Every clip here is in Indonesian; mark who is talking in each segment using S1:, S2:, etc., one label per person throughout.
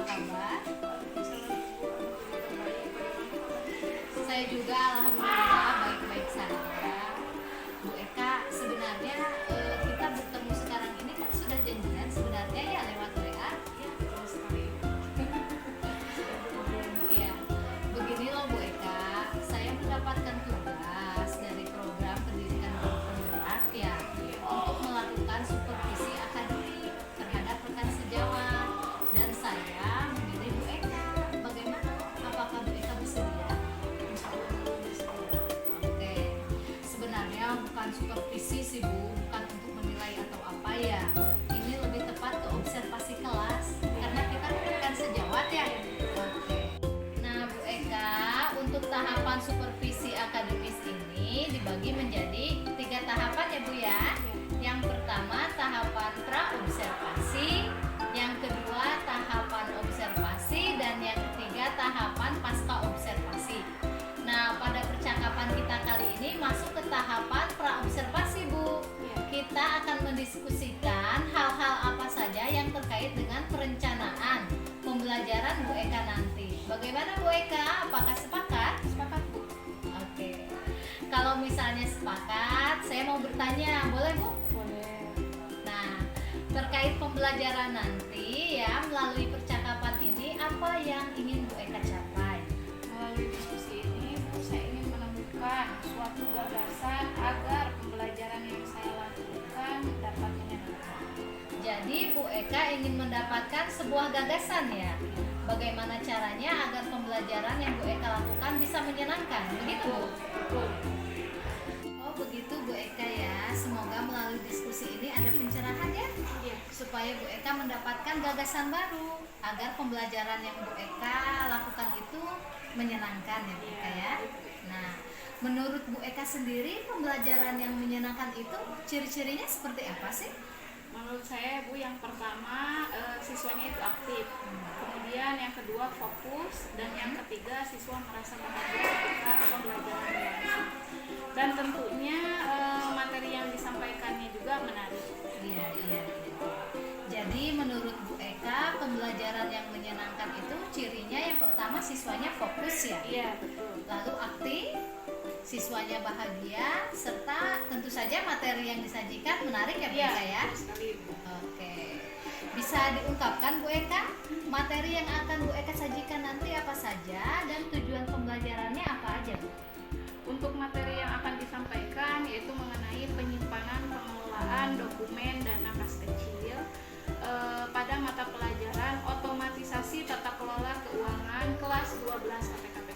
S1: kabar? Saya juga alhamdulillah baik-baik saja. Bu Eka, sebenarnya kita bertemu sekarang ini kan sudah janjian sebenarnya ya lewat WA.
S2: Ya, betul sekali.
S1: Ya, begini loh Bu Eka, saya mendapatkan tugas dari program pendidikan guru penggerak ya untuk melakukan supervisi akademik terhadap rekan sejawat dan saya memilih Bu Eka. Bagaimana? Apakah Bu Eka bersedia? Oke, sebenarnya bukan supervisi sih Bu, bukan untuk menilai atau apa ya. Ini lebih tepat ke observasi kelas karena kita kan sejawat ya. Oke. Nah Bu Eka, untuk tahapan supervisi akademis ini dibagi menjadi 3 tahapan ya Bu ya. Yang pertama tahapan pra-observasi, yang kedua tahapan observasi, dan yang ketiga tahapan pasca-observasi. Nah, pada percakapan kita kali ini masuk ke tahapan pra-observasi Bu. Kita akan mendiskusikan hal-hal apa saja yang terkait dengan perencanaan pembelajaran Bu Eka nanti. Bagaimana Bu Eka? Apakah sepakat?
S2: Sepakat, Bu.
S1: Oke. Kalau misalnya sepakat, saya mau bertanya, boleh Bu?
S2: Boleh.
S1: Nah, terkait pembelajaran nanti ya, melalui percakapan ini apa yang ingin Bu Eka capai?
S2: Melalui diskusi ini, Bu, saya ingin menemukan suatu gagasan agar pembelajaran yang saya lakukan dapat menyenangkan.
S1: Jadi Bu Eka ingin mendapatkan sebuah gagasan ya. Bagaimana caranya agar pembelajaran yang Bu Eka lakukan bisa menyenangkan? Begitu Bu?
S2: Betul.
S1: Oh begitu Bu Eka ya. Semoga melalui diskusi ini ada pencerahan ya,
S2: Iya.
S1: supaya Bu Eka mendapatkan gagasan baru agar pembelajaran yang Bu Eka lakukan itu menyenangkan ya Bu Eka ya. Nah, menurut Bu Eka sendiri pembelajaran yang menyenangkan itu ciri-cirinya seperti apa sih?
S2: Menurut saya, Bu, yang pertama siswanya itu aktif. Kemudian yang kedua fokus, dan yang ketiga siswa merasa bahagia ketika pembelajaran berlangsung. Dan tentunya materi yang disampaikannya juga menarik.
S1: Iya, iya. Jadi menurut Bu Eka pembelajaran yang menyenangkan itu cirinya yang pertama siswanya fokus ya.
S2: Iya, betul.
S1: Lalu aktif, siswanya bahagia, serta tentu saja materi yang disajikan menarik ya Bu
S2: Iya,
S1: Eka ya.
S2: betul sekali, Bu.
S1: Oke. Bisa diungkapkan Bu Eka materi yang akan Bu Eka sajikan nanti apa saja dan tujuan pembelajarannya apa aja Bu?
S2: Untuk materi yang akan disampaikan yaitu mengenai penyimpanan pengelolaan dokumen dana kas kecil pada mata pelajaran otomatisasi tata kelola keuangan kelas 12 KPKP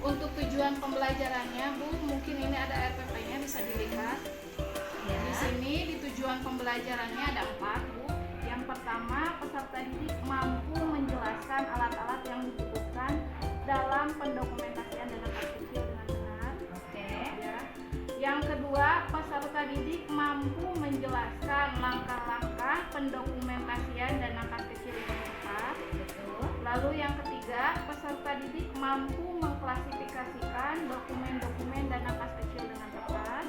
S2: 1. Untuk tujuan pembelajarannya, Bu, mungkin ini ada RPP-nya bisa dilihat.
S1: Ya.
S2: Di sini di tujuan pembelajarannya ada 4, Bu. Yang pertama, peserta didik mampu menjelaskan alat-alat yang dibutuhkan dalam pendokumentasian dana kas kecil dengan benar.
S1: Oke.
S2: Ya. Yang kedua, peserta didik mampu menjelaskan langkah-langkah pendokumentasian dana kas kecil dengan tepat.
S1: Betul.
S2: Lalu yang ketiga, peserta didik mampu mengklasifikasikan dokumen-dokumen dana kas kecil dengan tepat.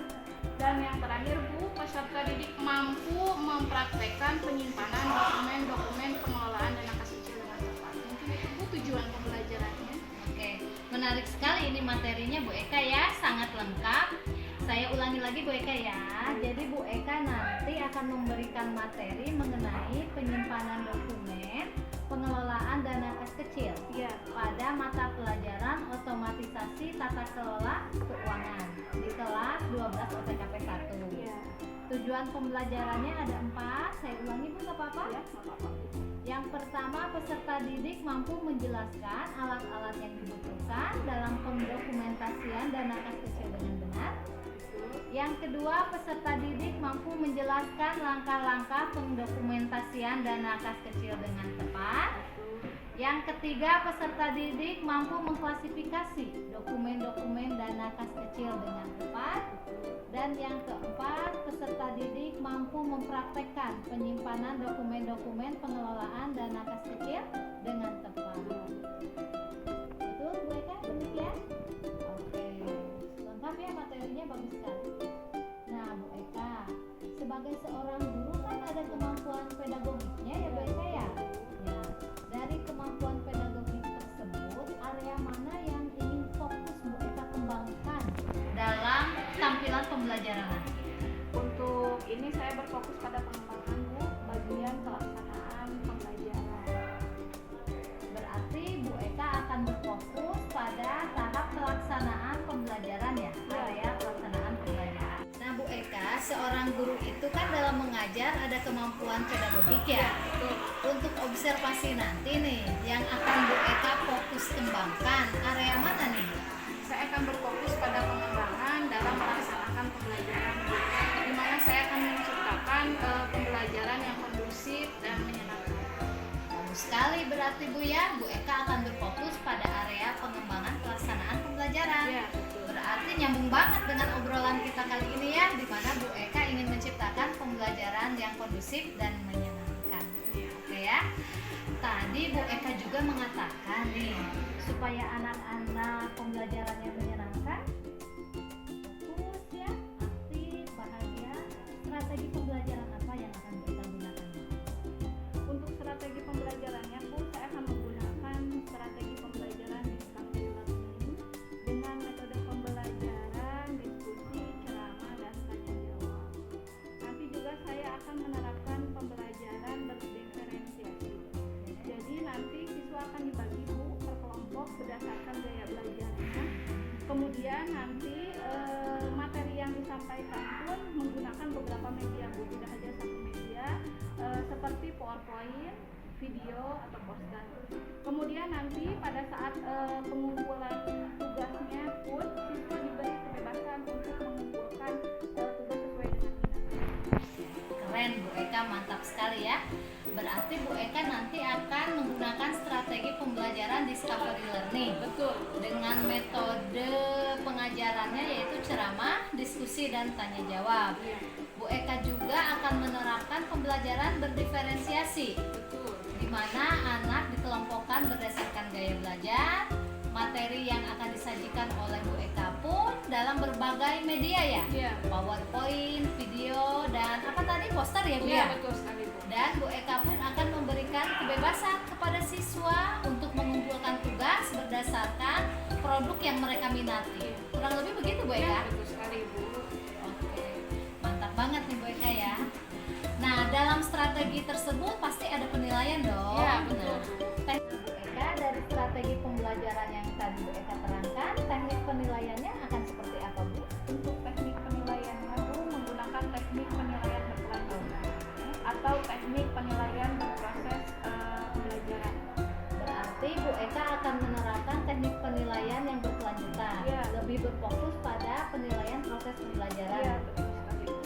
S2: Dan yang terakhir, Bu, peserta didik mampu mempraktekkan penyimpanan dokumen-dokumen pengelolaan dana kas kecil dengan tepat. Mungkin itu, Bu, tujuan pembelajarannya.
S1: Oke, menarik sekali ini materinya Bu Eka ya, sangat lengkap. Saya ulangi lagi Bu Eka ya. Jadi Bu Eka nanti akan memberikan materi mengenai penyimpanan dokumen pengelolaan dana kas kecil
S2: Iya.
S1: pada mata pelajaran otomatisasi tata kelola keuangan di kelas 12 OTKP 1.
S2: Iya.
S1: Tujuan pembelajarannya ada 4. Saya ulangi Bu, nggak apa-apa?
S2: Ya, nggak apa-apa.
S1: Yang pertama, peserta didik mampu menjelaskan alat-alat yang dibutuhkan dalam pendokumentasian dana kas kecil dengan benar. Yang kedua, peserta didik mampu menjelaskan langkah-langkah pendokumentasian dana kas kecil dengan tepat. Yang ketiga, peserta didik mampu mengklasifikasi dokumen-dokumen dana kas kecil dengan tepat. Dan yang keempat, peserta didik mampu mempraktekkan penyimpanan dokumen-dokumen pengelolaan dana kas kecil dengan tepat. Betul Bu Eka, demikian? Oke, lengkap ya materinya, bagus sekali. Nah Bu Eka, sebagai seorang guru kan ada kemampuan pedagogisnya ya Bu Eka ya? Ya, dari keterampilan pembelajaran nanti?
S2: Untuk ini saya berfokus pada pengembangan Bu, bagian pelaksanaan pembelajaran.
S1: Berarti Bu Eka akan berfokus pada tahap pelaksanaan pembelajaran ya, area pelaksanaan pembelajaran. Nah Bu Eka, seorang guru itu kan dalam mengajar ada kemampuan pedagogik ya. Untuk observasi nanti nih, yang akan Bu Eka fokus kembangkan, area mana nih?
S2: Saya akan berfokus pada pengembangan dalam melaksanakan pembelajaran, di mana saya akan menciptakan pembelajaran yang kondusif dan menyenangkan.
S1: Bagus sekali berarti Bu ya, Bu Eka akan berfokus pada area pengembangan pelaksanaan pembelajaran.
S2: Ya, betul.
S1: Berarti nyambung banget dengan obrolan kita kali ini ya, di mana Bu Eka ingin menciptakan pembelajaran yang kondusif dan menyenangkan. Oke ya. Tadi Bu Eka juga mengatakan nih, supaya anak-anak pembelajarannya menyenangkan, fokus ya, aktif, bahagia. Strategi pembelajaran apa yang akan Bu Eka gunakan?
S2: Untuk strategi pembelajarannya Bu, saya akan menggunakan strategi pembelajaran discovery learning dengan metode pembelajaran diskusi, ceramah, dan tanya jawab. Nanti juga saya akan menerapkan pembelajaran berdiferensiasi. Jadi nanti siswa akan dibagi Bu per kelompok berdasarkan gaya belajarnya. Kemudian nanti materi yang disampaikan pun menggunakan beberapa media Bu, tidak hanya satu media seperti PowerPoint, video atau poster. Kemudian nanti pada saat pengumpulan tugasnya pun siswa diberi kebebasan untuk mengumpulkan tugas sesuai dengan minatnya.
S1: Keren Bu Eka, mantap sekali ya. Berarti Bu Eka nanti akan menggunakan strategi pembelajaran discovery learning.
S2: Betul.
S1: Dengan metode pengajarannya yaitu ceramah, diskusi, dan tanya jawab. Bu Eka juga akan menerapkan pembelajaran berdiferensiasi,
S2: Betul.
S1: di mana anak dikelompokkan berdasarkan gaya belajar. Materi yang akan disajikan oleh Bu Eka pun dalam berbagai media ya,
S2: Iya.
S1: PowerPoint, video, dan apa tadi, poster ya Bu
S2: Iya,
S1: ya?
S2: betul sekali Bu.
S1: Dan Bu Eka pun akan memberikan kebebasan kepada siswa untuk mengumpulkan tugas berdasarkan produk yang mereka minati. Kurang lebih begitu Bu
S2: Iya,
S1: Eka?
S2: betul sekali Bu.
S1: Oke, mantap banget nih Bu Eka ya. Nah, dalam strategi tersebut pasti ada penilaian dong.
S2: Iya, betul.
S1: Nah, Bu Eka, dari strategi pembelajaran yang tadi Bu Eka terangkan, teknik penilaiannya akan seperti apa Bu?
S2: Untuk teknik penilaiannya Bu menggunakan teknik penilaian berkelanjutan atau teknik penilaian berproses pembelajaran.
S1: Berarti Bu Eka akan menerapkan teknik penilaian yang berkelanjutan,
S2: Iya.
S1: lebih berfokus pada penilaian proses pembelajaran.
S2: Iya, betul sekali Bu.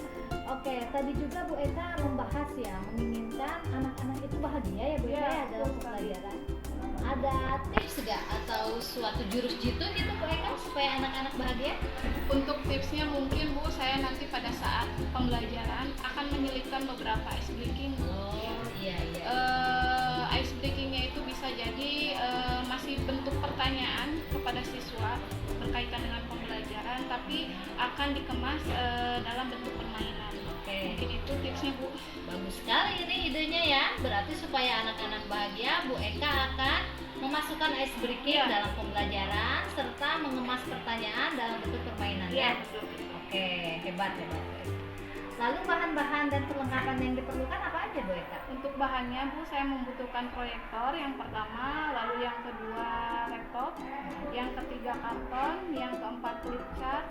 S1: Oke, tadi juga Bu Eka membahas ya, menginginkan anak-anak itu bahagia ya Bu Eka
S2: Iya,
S1: ya dalam
S2: betul sekali.
S1: pembelajaran. Ada tips nggak atau suatu jurus jitu gitu Bu Eka supaya anak-anak bahagia?
S2: Untuk tipsnya mungkin Bu, saya nanti pada saat pembelajaran akan menyelipkan beberapa ice breaking.
S1: Oh iya iya.
S2: Ice breakingnya itu bisa jadi masih bentuk pertanyaan kepada siswa berkaitan dengan pembelajaran, tapi akan dikemas dalam bentuk permainan.
S1: Oke.
S2: Mungkin itu tipsnya Bu.
S1: Bagus sekali ini idenya ya. Berarti supaya anak-anak bahagia, Bu Eka akan memasukkan ice breaking
S2: Iya.
S1: dalam pembelajaran serta mengemas pertanyaan dalam bentuk permainan ya.
S2: betul.
S1: Oke, hebat hebat. Lalu bahan-bahan dan perlengkapan yang diperlukan apa aja Bu Eka?
S2: Untuk bahannya Bu, saya membutuhkan proyektor yang pertama, lalu yang kedua laptop, yang ketiga karton, yang keempat flip chart.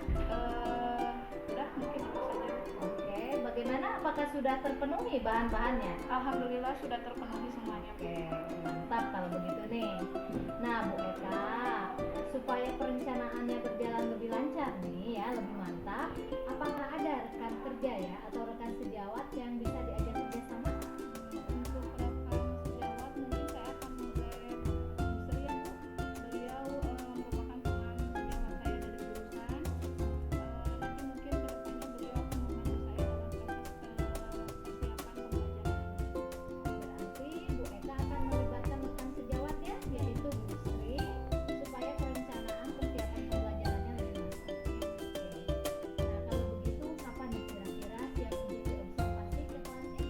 S2: Udah mungkin itu saja.
S1: Oke, bagaimana? Apakah sudah terpenuhi bahan-bahannya?
S2: Alhamdulillah sudah terpenuhi semuanya.
S1: Oke, mantap kalau begitu nih. Nah Bu Eka, supaya perencanaannya berjalan lebih lancar nih ya, lebih mantap, apakah ada rekan kerja ya atau rekan sejawat yang bisa diajak kerjasama?
S2: Untuk rekan sejawat mungkin saya akan mengrem Sri ya Bu. Beliau merupakan teman sejawat saya dari jurusan. Nanti mungkin kedepannya beliau akan membantu saya dalam proses persiapan pembelajaran.
S1: Berarti Bu Eka akan melibatkan rekan sejawat ya, yaitu Bu Sri, supaya perencanaan persiapan pembelajarannya lebih mantap. Oke. Nah kalau begitu kapan nih kira-kira siap untuk diobservasi ke kelasnya?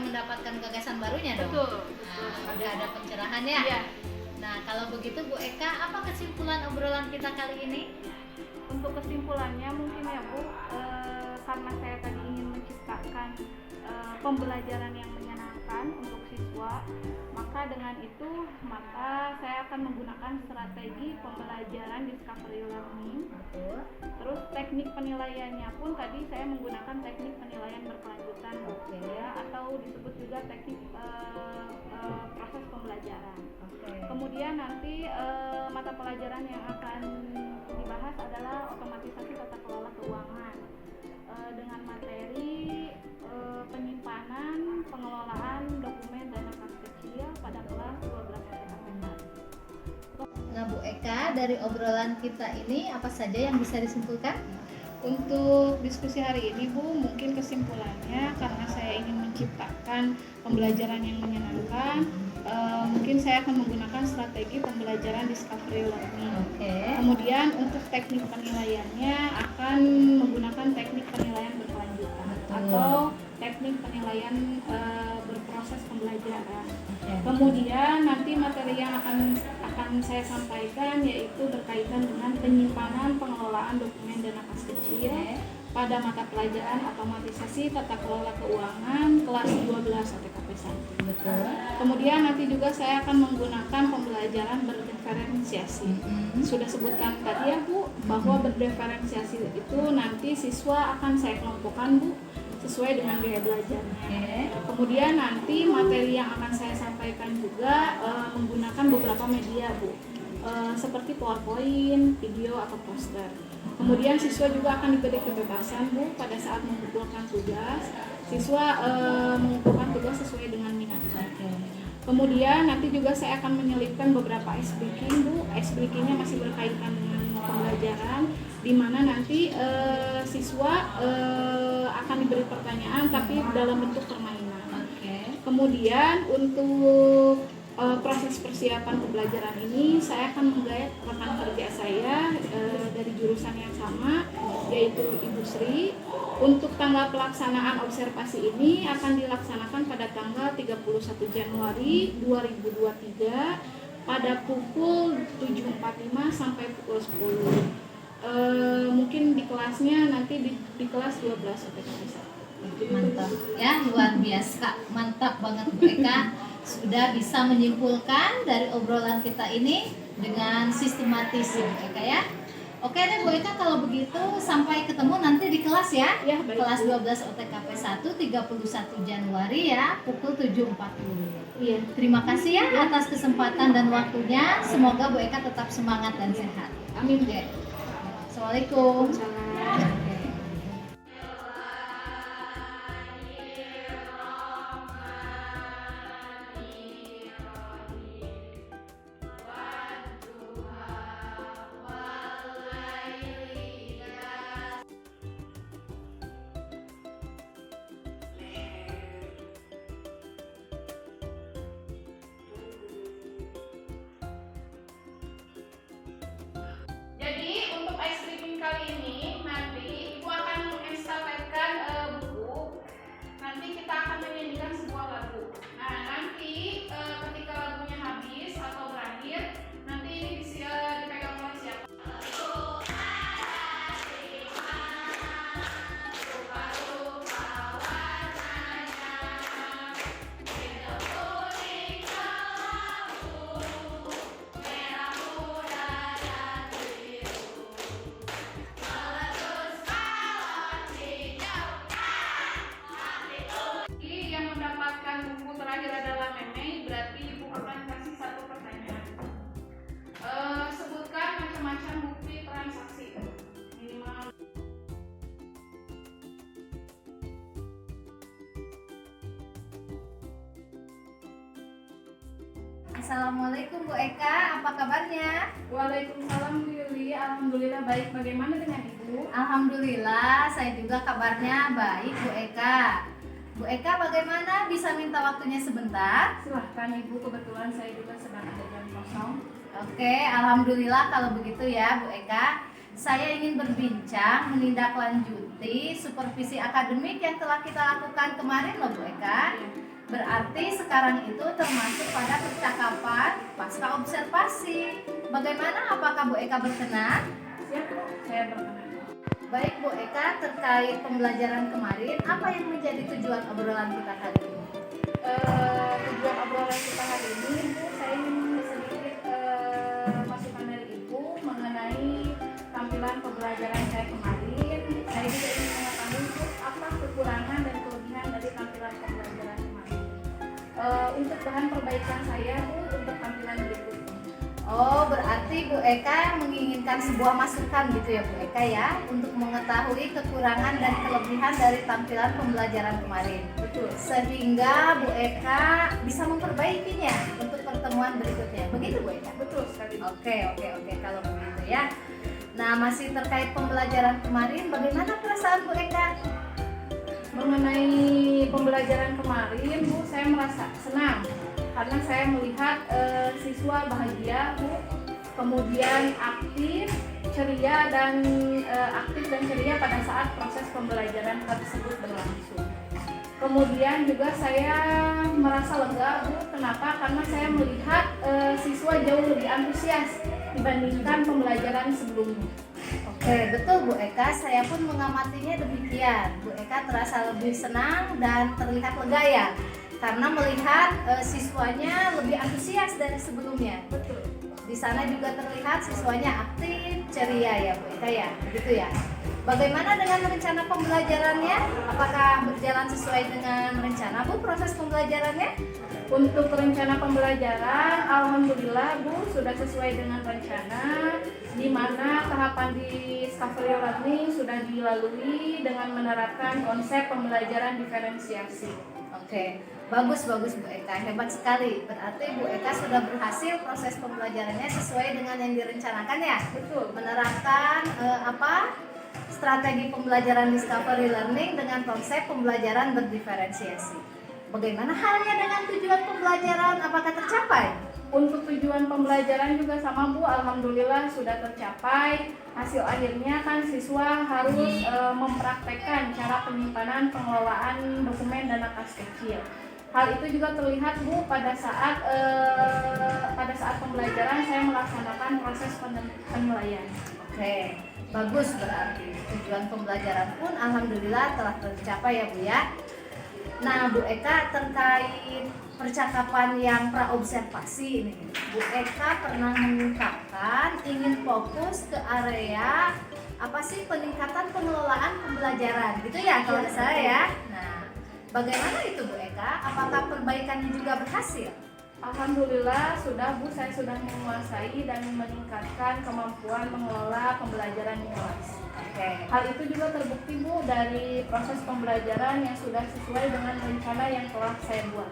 S1: mendapatkan gagasan barunya dong.
S2: Betul.
S1: Nah, udah ada pencerahan ya.
S2: Iya.
S1: Nah, kalau begitu Bu Eka, apa kesimpulan obrolan kita kali ini?
S2: Untuk kesimpulannya mungkin ya Bu, karena saya tadi ingin menciptakan pembelajaran yang menyenangkan untuk siswa, maka dengan itu saya akan menggunakan strategi pembelajaran discovery learning.
S1: Betul.
S2: Terus teknik penilaiannya pun tadi saya menggunakan teknik penilaian berkelanjutan Bu,
S1: Oke.
S2: ya, atau disebut juga teknik proses pembelajaran.
S1: Oke.
S2: Kemudian nanti mata pelajaran yang akan dibahas adalah otomatisasi tata kelola keuangan dengan materi penyimpanan, pengelolaan dokumen dana kas kecil pada kelas 12 SKP 1.
S1: Nah, Bu Eka, dari obrolan kita ini apa saja yang bisa disimpulkan?
S2: Untuk diskusi hari ini Bu, mungkin kesimpulannya karena saya ingin menciptakan pembelajaran yang menyenangkan, mungkin saya akan menggunakan strategi pembelajaran discovery learning.
S1: Oke.
S2: Kemudian untuk teknik penilaiannya akan menggunakan teknik penilaian berkelanjutan atau teknik penilaian berproses pembelajaran.
S1: Oke.
S2: Kemudian nanti materi yang akan saya sampaikan yaitu berkaitan dengan penyimpanan pengelolaan dokumen dana kas kecil pada mata pelajaran otomatisasi tata kelola keuangan kelas 12 OTKP 1.
S1: Betul.
S2: Kemudian nanti juga saya akan menggunakan pembelajaran berdiferensiasi. Sudah sebutkan tadi ya Bu, bahwa berdiferensiasi itu nanti siswa akan saya kelompokkan Bu sesuai dengan gaya belajarnya.
S1: Oke.
S2: Kemudian nanti materi yang akan saya sampaikan juga menggunakan beberapa media Bu, seperti PowerPoint, video atau poster. Kemudian siswa juga akan diberi kebebasan Bu pada saat mengumpulkan tugas. Siswa mengumpulkan tugas sesuai dengan minatnya. Kemudian nanti juga saya akan menyelipkan beberapa ice breaking Bu. Ice breakingnya masih berkaitan dengan pembelajaran, di mana nanti siswa akan diberi pertanyaan tapi dalam bentuk permainan.
S1: Oke.
S2: Kemudian untuk proses persiapan pembelajaran ini saya akan menggait rekan kerja saya dari jurusan yang sama, yaitu Ibu Sri. Untuk tanggal pelaksanaan observasi ini akan dilaksanakan pada tanggal 31 Januari 2023 pada pukul 7.45 sampai pukul 10. Mungkin di kelasnya nanti di kelas 12 OTKP 1.
S1: Mantap ya, luar biasa, mantap banget Bu Eka, sudah bisa menyimpulkan dari obrolan kita ini dengan sistematis ya Bu Eka ya. Oke deh Bu Eka, kalau begitu sampai ketemu nanti di kelas ya.
S2: Ya, baik.
S1: Kelas 12 OTKP 1 31 Januari ya, pukul 7.40.
S2: Iya.
S1: Terima kasih ya atas kesempatan dan waktunya. Semoga Bu Eka tetap semangat dan sehat.
S2: Amin.
S1: Oke. Assalamualaikum.
S2: Salam. Jadi untuk ice cream kali ini nanti Ibu akan menginstalatkan buku. Nanti kita akan menyanyikan sebuah lagu. Nah nanti ketika lagunya habis atau berakhir, nanti ini bisa dipegang oleh siapa? Yang mendapatkan buku terakhir adalah Meme, berarti Ibu akan kasih satu pertanyaan. Sebutkan macam-macam bukti transaksi minimal.
S1: Assalamualaikum Bu Eka, apa kabarnya?
S2: Waalaikumsalam Bu Yuli, alhamdulillah baik. Bagaimana dengan Ibu?
S1: Alhamdulillah, saya juga kabarnya baik Bu Eka. Bu Eka, bagaimana bisa minta waktunya sebentar?
S2: Silahkan Ibu, kebetulan saya juga sedang ada jam kosong.
S1: Oke, alhamdulillah kalau begitu ya Bu Eka. Saya ingin berbincang menindaklanjuti supervisi akademik yang telah kita lakukan kemarin loh Bu Eka. Berarti sekarang itu termasuk pada percakapan pasca observasi. Bagaimana, apakah Bu Eka berkenan?
S2: Siap Bu, saya berkenan.
S1: Baik Bu Eka, terkait pembelajaran kemarin, apa yang menjadi tujuan obrolan kita hari ini?
S2: Tujuan obrolan kita hari ini Bu, saya ingin sedikit masukan dari Ibu mengenai tampilan pembelajaran saya kemarin. Saya juga ingin mengetahui Bu, apa kekurangan dan kelebihan dari tampilan pembelajaran kemarin. Untuk bahan perbaikan saya Bu, untuk tampilan berikutnya.
S1: Oh, berarti Bu Eka menginginkan sebuah masukan gitu ya Bu Eka ya, untuk mengetahui kekurangan dan kelebihan dari tampilan pembelajaran kemarin.
S2: Betul.
S1: Sehingga Bu Eka bisa memperbaikinya untuk pertemuan berikutnya. Begitu Bu Eka?
S2: Betul sekali.
S1: Oke, kalau begitu ya. Nah, masih terkait pembelajaran kemarin, bagaimana perasaan Bu Eka?
S2: Mengenai pembelajaran kemarin Bu, saya merasa senang karena saya melihat siswa bahagia Bu, kemudian aktif, ceria dan pada saat proses pembelajaran tersebut berlangsung. Kemudian juga saya merasa lega Bu, kenapa? Karena saya melihat siswa jauh lebih antusias dibandingkan pembelajaran sebelumnya.
S1: Oke, betul Bu Eka, saya pun mengamatinya demikian. Bu Eka terasa lebih senang dan terlihat lega ya, karena melihat siswanya lebih antusias dari sebelumnya.
S2: Betul.
S1: Di sana juga terlihat siswanya aktif, ceria ya Bu Eka ya, begitu ya. Bagaimana dengan rencana pembelajarannya? Apakah berjalan sesuai dengan rencana Bu proses pembelajarannya?
S2: Untuk rencana pembelajaran, alhamdulillah Bu sudah sesuai dengan rencana, di mana tahapan di discovery learning sudah dilalui dengan menerapkan konsep pembelajaran diferensiasi.
S1: Oke, bagus Bu Eka, hebat sekali. Berarti Bu Eka sudah berhasil proses pembelajarannya sesuai dengan yang direncanakan ya.
S2: Betul.
S1: Menerapkan strategi pembelajaran discovery learning dengan konsep pembelajaran berdiferensiasi. Bagaimana halnya dengan tujuan pembelajaran? Apakah tercapai?
S2: Untuk tujuan pembelajaran juga sama Bu, alhamdulillah sudah tercapai. Hasil akhirnya kan siswa harus mempraktekkan cara penyimpanan pengelolaan dokumen dana kas kecil. Hal itu juga terlihat Bu pada saat pembelajaran saya melaksanakan proses penilaian.
S1: Oke, bagus, berarti tujuan pembelajaran pun alhamdulillah telah tercapai ya Bu ya. Nah Bu Eka, terkait percakapan yang praobservasi ini, Bu Eka pernah mengungkapkan ingin fokus ke area peningkatan pengelolaan pembelajaran gitu ya kalau nggak salah ya. Nah, bagaimana itu Bu Eka? Apakah perbaikannya juga berhasil?
S2: Alhamdulillah sudah Bu, saya sudah menguasai dan meningkatkan kemampuan mengelola pembelajaran di kelas. Hal itu juga terbukti Bu dari proses pembelajaran yang sudah sesuai dengan rencana yang telah saya buat.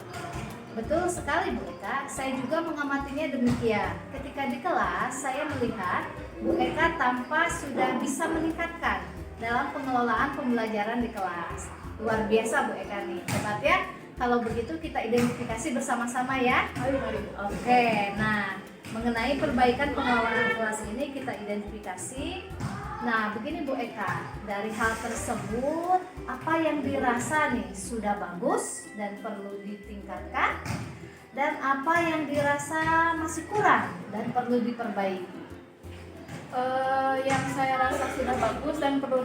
S1: Betul sekali Bu Eka, saya juga mengamatinya demikian. Ketika di kelas, saya melihat Bu Eka tampak sudah bisa meningkatkan dalam pengelolaan pembelajaran di kelas. Luar biasa Bu Eka nih, hebat ya. Kalau begitu kita identifikasi bersama-sama ya.
S2: Mari.
S1: Oke, nah mengenai perbaikan pengelolaan kelas ini kita identifikasi. Nah, begini Bu Eka, dari hal tersebut apa yang dirasa nih sudah bagus dan perlu ditingkatkan, dan apa yang dirasa masih kurang dan perlu diperbaiki?
S2: Yang saya rasa sudah bagus dan perlu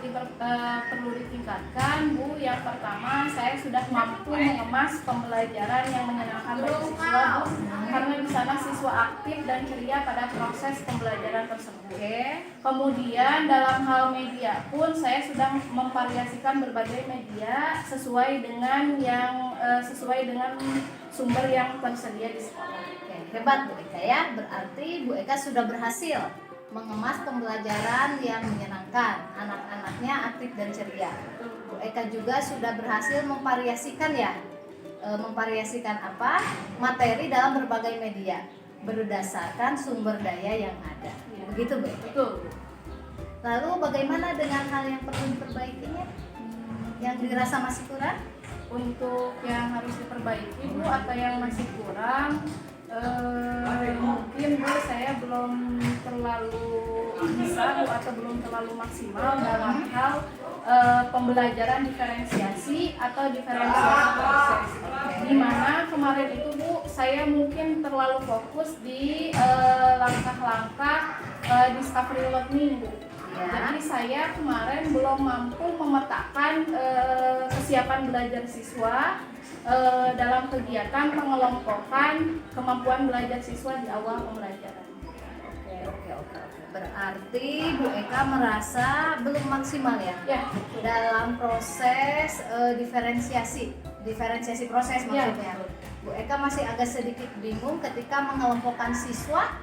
S2: ditingkatkan Bu, yang pertama saya sudah mampu mengemas pembelajaran yang menyenangkan bagi siswa Bu, karena di sana siswa aktif dan ceria pada proses pembelajaran tersebut. Kemudian dalam hal media pun saya sudah memvariasikan berbagai media sesuai dengan sumber yang tersedia di sekolah.
S1: Hebat Bu Eka ya, berarti Bu Eka sudah berhasil mengemas pembelajaran yang menyenangkan, anak-anaknya aktif dan ceria. Bu Eka juga sudah berhasil memvariasikan materi dalam berbagai media berdasarkan sumber daya yang ada. Begitu Bu Eka?
S2: Betul.
S1: Lalu bagaimana dengan hal yang perlu diperbaikinya? Yang dirasa masih kurang?
S2: Untuk yang harus diperbaiki Bu atau yang masih kurang, mungkin Bu saya belum terlalu bisa Bu atau belum terlalu maksimal dalam hal pembelajaran diferensiasi atau diferensiasi proses. Di mana kemarin itu Bu, saya mungkin terlalu fokus di langkah-langkah discovery learning Bu.
S1: Ya.
S2: Jadi saya kemarin belum mampu memetakan kesiapan belajar siswa dalam kegiatan pengelompokan kemampuan belajar siswa di awal pembelajaran.
S1: Oke. Berarti Bu Eka merasa belum maksimal ya?
S2: Ya.
S1: Dalam proses diferensiasi proses maksudnya.
S2: Ya.
S1: Bu Eka masih agak sedikit bingung ketika mengelompokkan siswa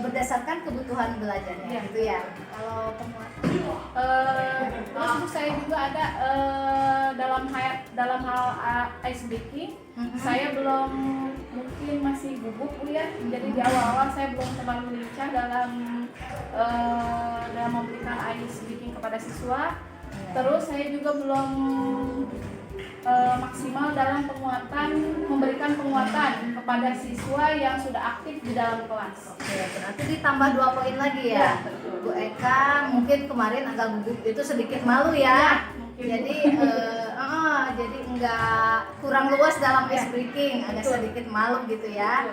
S1: berdasarkan kebutuhan belajarnya,
S2: Ya.
S1: gitu ya. Kalau penguatan,
S2: terus Bu, saya juga ada dalam hal ice breaking, saya belum mungkin masih gugup Bu ya. Jadi di awal-awal saya belum terlalu lincah dalam memberikan ice breaking kepada siswa. Terus saya juga belum maksimal dalam memberikan penguatan kepada siswa yang sudah aktif di dalam kelas.
S1: Oke, berarti ditambah 2 poin lagi ya.
S2: Ya, betul.
S1: Bu Eka mungkin kemarin agak gugup, itu sedikit malu ya. Jadi jadi enggak kurang luas dalam ice breaking, agak sedikit malu gitu ya.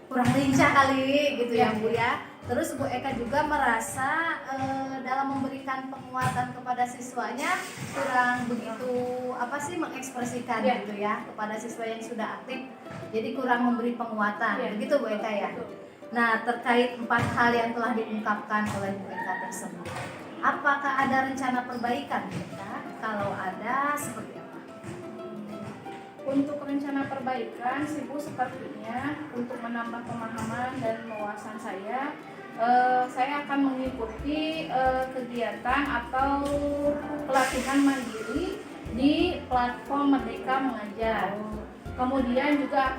S1: Kurang lincah kali gitu ya Bu ya. Terus Bu Eka juga merasa dalam memberikan penguatan kepada siswanya kurang begitu mengekspresikan gitu ya kepada siswa yang sudah aktif. Jadi kurang memberi penguatan. Begitu Bu Eka ya. Nah, terkait 4 hal yang telah diungkapkan oleh Bu Eka tersebut, apakah ada rencana perbaikan Bu Eka? Kalau ada, seperti apa?
S2: Untuk rencana perbaikan sih Bu, sepertinya untuk menambah pemahaman dan wawasan saya akan mengikuti kegiatan atau pelatihan mandiri di platform Merdeka Mengajar. Kemudian juga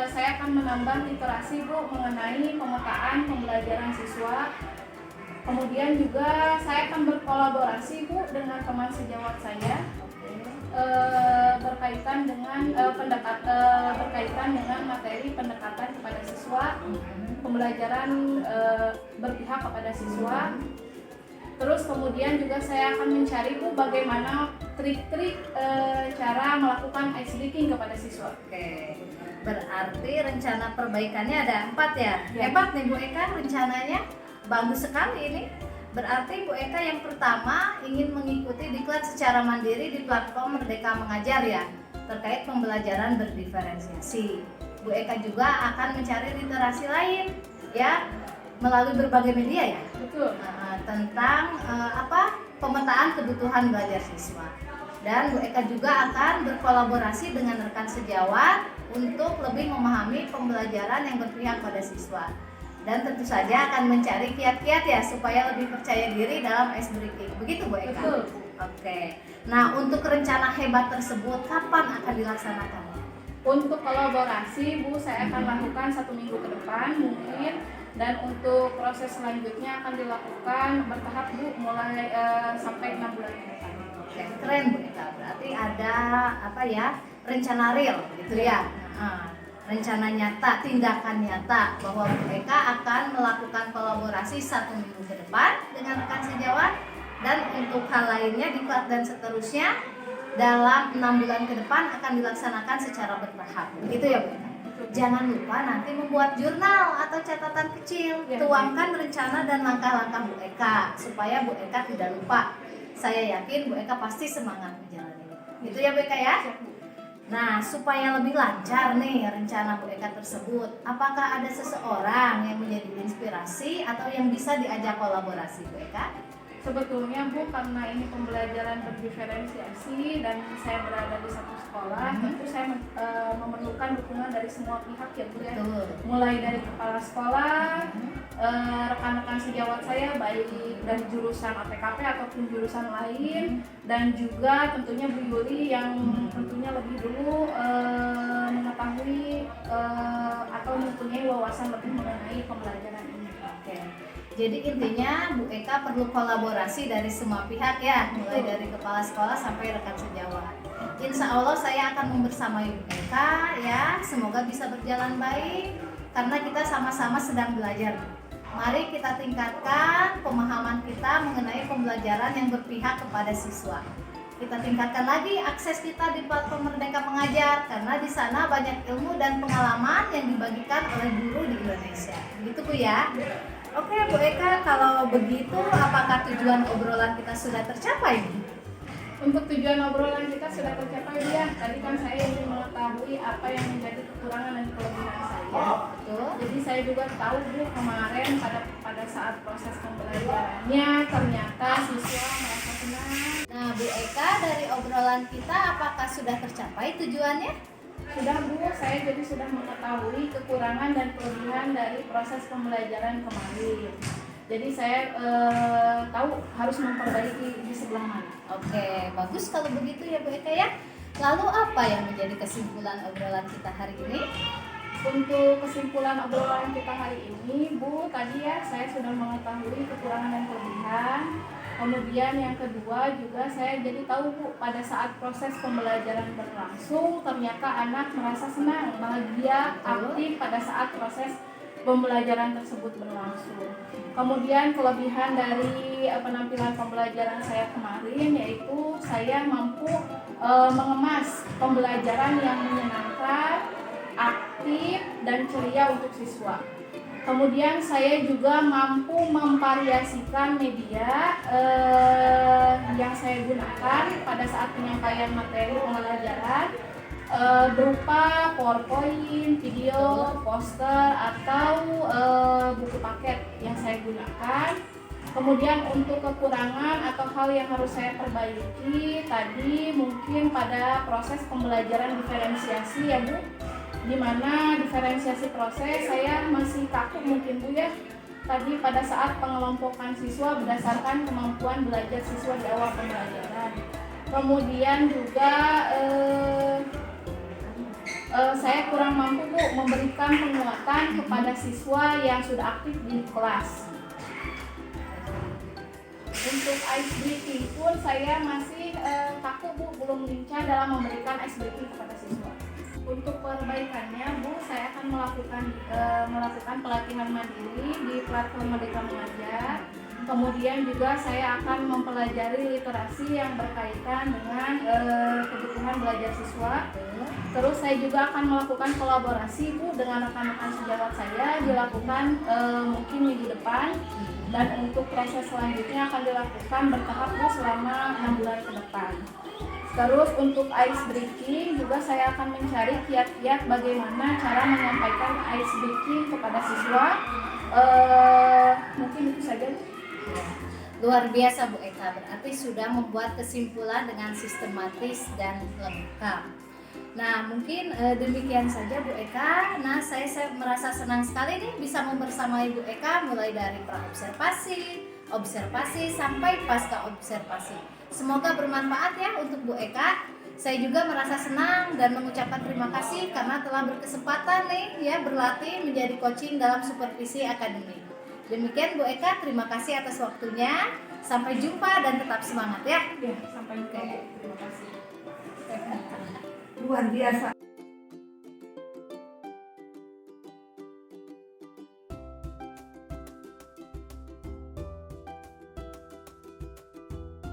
S2: saya akan menambah literasi Bu mengenai pemetaan pembelajaran siswa. Kemudian juga saya akan berkolaborasi Bu dengan teman sejawat saya berkaitan dengan materi pendekatan kepada siswa, pembelajaran berpihak kepada siswa. Terus kemudian juga saya akan mencari Bu bagaimana trik-trik cara melakukan ice breaking kepada siswa.
S1: Oke, berarti rencana perbaikannya ada 4 ya? Hebat nih Bu Eka, rencananya bagus sekali ini. Berarti Bu Eka yang pertama ingin mengikuti diklat secara mandiri di platform Merdeka Mengajar ya, terkait pembelajaran berdiferensiasi. Bu Eka juga akan mencari literasi lain ya melalui berbagai media ya.
S2: Betul.
S1: Tentang pemetaan kebutuhan belajar siswa. Dan Bu Eka juga akan berkolaborasi dengan rekan sejawat untuk lebih memahami pembelajaran yang berpihak pada siswa. Dan tentu saja akan mencari kiat-kiat ya supaya lebih percaya diri dalam ice breaking. Begitu Bu Eka?
S2: Betul.
S1: Oke. Nah, untuk rencana hebat tersebut kapan akan dilaksanakan?
S2: Untuk kolaborasi Bu, saya akan lakukan 1 minggu ke depan mungkin. Dan untuk proses selanjutnya akan dilakukan bertahap Bu, mulai sampai 6 bulan ke depan.
S1: Oke, keren Bu Eka. Berarti ada rencana real gitu ya. Rencana nyata, tindakan nyata bahwa Bu Eka akan melakukan kolaborasi 1 minggu ke depan dengan rekan sejawat, dan untuk hal lainnya diklat dan seterusnya dalam 6 bulan ke depan akan dilaksanakan secara bertahap. Begitu ya Bu Eka? Jangan lupa nanti membuat jurnal atau catatan kecil. Tuangkan rencana dan langkah-langkah Bu Eka supaya Bu Eka tidak lupa. Saya yakin Bu Eka pasti semangat menjalani. Gitu ya Bu Eka ya? Nah, supaya lebih lancar nih rencana Bu Eka tersebut, apakah ada seseorang yang menjadi inspirasi atau yang bisa diajak kolaborasi Bu Eka?
S2: Sebetulnya Bu, karena ini pembelajaran berdiferensiasi dan saya berada di satu sekolah, tentu saya memerlukan dukungan dari semua pihak ya Bu ya. Mulai dari kepala sekolah, rekan-rekan sejawat saya baik dari jurusan APKP ataupun jurusan lain, dan juga tentunya Bu Yuli yang tentunya lebih dulu mengetahui atau mempunyai wawasan lebih mengenai pembelajaran ini.
S1: Oke. Jadi intinya Bu Eka perlu kolaborasi dari semua pihak ya, mulai dari kepala sekolah sampai rekan sejawat. Insya Allah saya akan membersamai Bu Eka ya, semoga bisa berjalan baik karena kita sama-sama sedang belajar. Mari kita tingkatkan pemahaman kita mengenai pembelajaran yang berpihak kepada siswa. Kita tingkatkan lagi akses kita di platform Merdeka Mengajar, karena di sana banyak ilmu dan pengalaman yang dibagikan oleh guru di Indonesia. Begitu Bu ya? Oke Bu Eka, kalau begitu apakah tujuan obrolan kita sudah tercapai?
S2: Untuk tujuan obrolan kita sudah tercapai ya. Tadi kan saya ingin mengetahui apa yang menjadi kekurangan dan kelebihan saya.
S1: Betul.
S2: Jadi saya juga tahu Bu, kemarin pada saat proses pembelajarannya ternyata siswa merasa senang.
S1: Nah Bu Eka, dari obrolan kita apakah sudah tercapai tujuannya?
S2: Sudah Bu, saya jadi sudah mengetahui kekurangan dan kelebihan dari proses pembelajaran kemarin. Jadi saya tahu harus memperbaiki di sebelah mana.
S1: Oke, bagus kalau begitu ya Bu Eka ya. Lalu apa yang menjadi kesimpulan obrolan kita hari ini?
S2: Untuk kesimpulan obrolan kita hari ini, Bu, tadi ya saya sudah mengetahui kekurangan dan kelebihan. Kemudian yang kedua juga saya jadi tahu Bu, pada saat proses pembelajaran berlangsung ternyata anak merasa senang, bahagia, aktif pada saat proses pembelajaran tersebut berlangsung. Kemudian kelebihan dari penampilan pembelajaran saya kemarin yaitu saya mampu mengemas pembelajaran yang menyenangkan, aktif, dan ceria untuk siswa. Kemudian saya juga mampu memvariasikan media yang saya gunakan pada saat penyampaian materi pembelajaran, berupa PowerPoint, video, poster, atau buku paket yang saya gunakan. Kemudian untuk kekurangan atau hal yang harus saya perbaiki tadi mungkin pada proses pembelajaran diferensiasi ya Bu, di mana diferensiasi proses saya masih kaku mungkin Bu ya. Tadi pada saat pengelompokan siswa berdasarkan kemampuan belajar siswa di awal pembelajaran. Kemudian juga saya kurang mampu Bu memberikan penguatan kepada siswa yang sudah aktif di kelas. Untuk ice breaking pun saya masih kaku Bu, belum lincah dalam memberikan ice breaking kepada siswa. Untuk perbaikannya Bu, saya akan melakukan pelatihan mandiri di platform Merdeka Mengajar. Kemudian juga saya akan mempelajari literasi yang berkaitan dengan kebutuhan belajar siswa. Terus saya juga akan melakukan kolaborasi Bu dengan rekan-rekan sejawat saya, dilakukan mungkin minggu depan. Dan untuk proses selanjutnya akan dilakukan bertahap Bu selama 6 bulan ke depan. Terus untuk ice breaking juga saya akan mencari kiat-kiat bagaimana cara menyampaikan ice breaking kepada siswa. Mungkin itu saja.
S1: Luar biasa Bu Eka, berarti sudah membuat kesimpulan dengan sistematis dan lengkap. Nah mungkin demikian saja Bu Eka. Nah saya merasa senang sekali nih bisa membersamai Bu Eka mulai dari praobservasi, observasi sampai pasca observasi. Semoga bermanfaat ya untuk Bu Eka. Saya juga merasa senang dan mengucapkan terima kasih karena telah berkesempatan nih ya berlatih menjadi coaching dalam supervisi akademik. Demikian Bu Eka, terima kasih atas waktunya. Sampai jumpa dan tetap semangat ya.
S2: Ya, sampai jumpa. Terima kasih.
S3: Luar biasa.